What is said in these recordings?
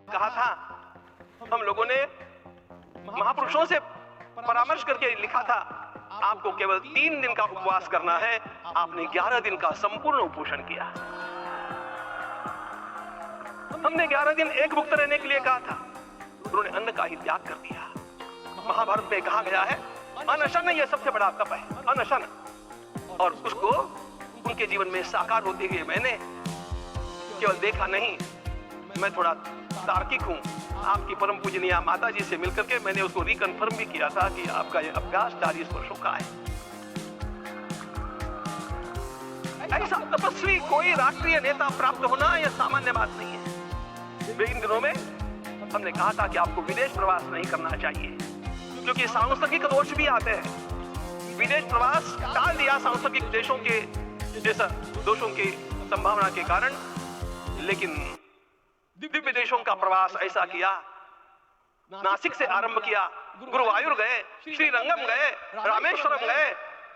कहा था, हम लोगों ने महापुरुषों से परामर्श करके लिखा था, आपको केवल 3 दिन का उपवास करना है। आपने 11 दिन का संपूर्ण उपोषण किया। हमने 11 दिन एक मुक्त रहने के लिए कहा था, उन्होंने अन्न का ही त्याग कर दिया। महाभारत में कहा गया है, अनशन यह सबसे बड़ा तप है, अनशन। और उसको उनके जीवन में साकार होते हुए मैंने केवल देखा नहीं, मैं थोड़ा तार्किक हूं। आपकी परम पूजनीय माता जी से मिलकर के मैंने उसको रिकन्फर्म भी किया था कि आपका यह अभ्यास 40 वर्षों का है। ऐसा तपस्वी कोई राष्ट्रीय नेता प्राप्त होना यह सामान्य बात नहीं है। इन दिनों में हमने कहा था कि आपको विदेश प्रवास नहीं करना चाहिए, क्योंकि सांस्कृतिक दोष भी आते हैं। विदेश प्रवास टाल दिया सांस्कृतिक देशों के जैसा दोषों की संभावना के कारण, लेकिन दिव्य देशों का प्रवास ऐसा किया। नासिक से आरंभ किया, गुरुवायूर गए, श्रीरंगम गए, रामेश्वरम गए।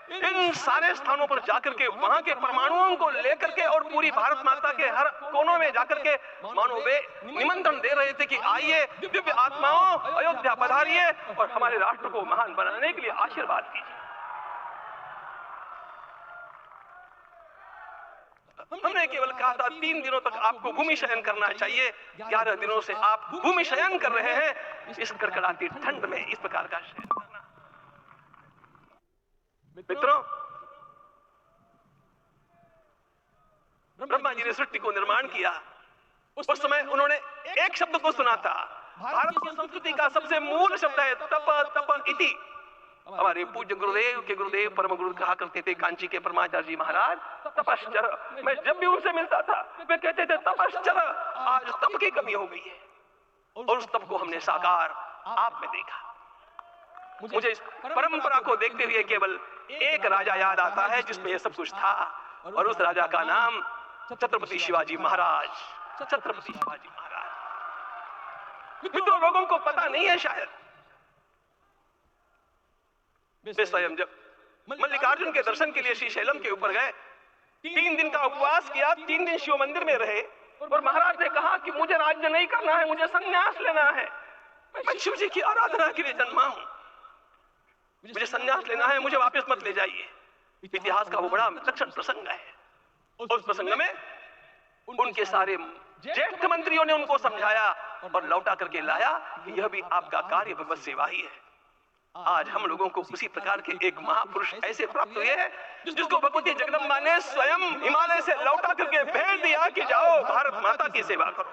इन सारे स्थानों पर जाकर के वहां के परमाणुओं को लेकर के और पूरी भारत माता के हर कोनों में जाकर के मानो वे निमंत्रण दे रहे थे कि आइए दिव्य आत्माओं, अयोध्या पधारिए और हमारे राष्ट्र को महान बनाने के लिए आशीर्वाद कीजिए। हमने केवल कहा था 3 दिनों तक आपको भूमि शयन करना चाहिए। 11 दिनों से आप भूमि शयन कर रहे हैं। इस कड़कड़ाती ठंड में इस प्रकार का शयन करना। मित्रों, ब्रह्मा जी ने सृष्टि को निर्माण किया। उस समय उन्होंने एक शब्द को सुना था। भारत की संस्कृति का सबसे मूल शब्द है तप, तप इति। हमारे पूज्य गुरुदेव के गुरुदेव परम गुरु कहा करते थे, कांची के परमाचार्य जी महाराज, तपश्चर। मैं जब भी उनसे मिलता था वे कहते थे तपश्चर। आज तप की कमी हो गई है और उस तप को हमने साकार आप में देखा। मुझे इस परंपरा को देखते हुए केवल एक राजा याद आता है जिसमें यह सब कुछ था, और उस राजा का नाम छत्रपति शिवाजी महाराज। छत्रपति शिवाजी महाराज। मित्रों, लोगों को पता नहीं है शायद, वे स्वयं जब मल्लिकार्जुन के दर्शन के लिए श्रीशैलम के ऊपर गए, 3 दिन का उपवास किया, 3 दिन शिव मंदिर में रहे, और महाराज ने कहा कि मुझे राज्य नहीं करना है, मुझे संन्यास लेना है। मैं शिव जी की आराधना के लिए जन्मा हूं, मुझे संन्यास लेना है, मुझे वापस मत ले जाइए। इतिहास का वो बड़ा विलक्षण प्रसंग है। उस प्रसंग में उनके सारे ज्येष्ठ मंत्रियों ने उनको समझाया और लौटा करके लाया कि यह भी आपका कार्य भगवत सेवा ही है। आज हम लोगों को उसी प्रकार के एक महापुरुष ऐसे प्राप्त हुए हैं जिसको भगवती जगदम्बा ने स्वयं हिमालय से लौटा करके भेज दिया कि जाओ भारत माता की सेवा करो।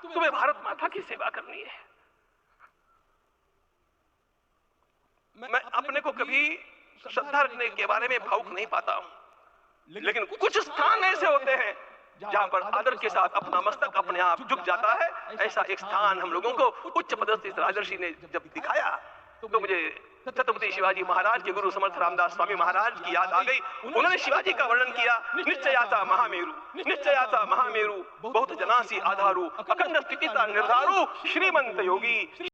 तुम्हें भारत माता की सेवा करनी है। मैं अपने को कभी श्रद्धा रखने के बारे में भावुक नहीं पाता हूं, लेकिन कुछ स्थान ऐसे होते हैं जहां पर आदर के साथ अपना मस्तक अपने आप झुक जाता है। ऐसा एक स्थान हम लोगों को उच्च पदस्थ इस राजर्षि ने जब दिखाया तो मुझे छत्रपति शिवाजी महाराज के गुरु समर्थ रामदास स्वामी महाराज की याद आ गई। उन्होंने शिवाजी का वर्णन किया, निश्चयाता महामेरु, निश्चयाता महामेरु, बहुत जनासी आधारु, अखंड स्थितिता निर्धारु, श्रीमंत योगी।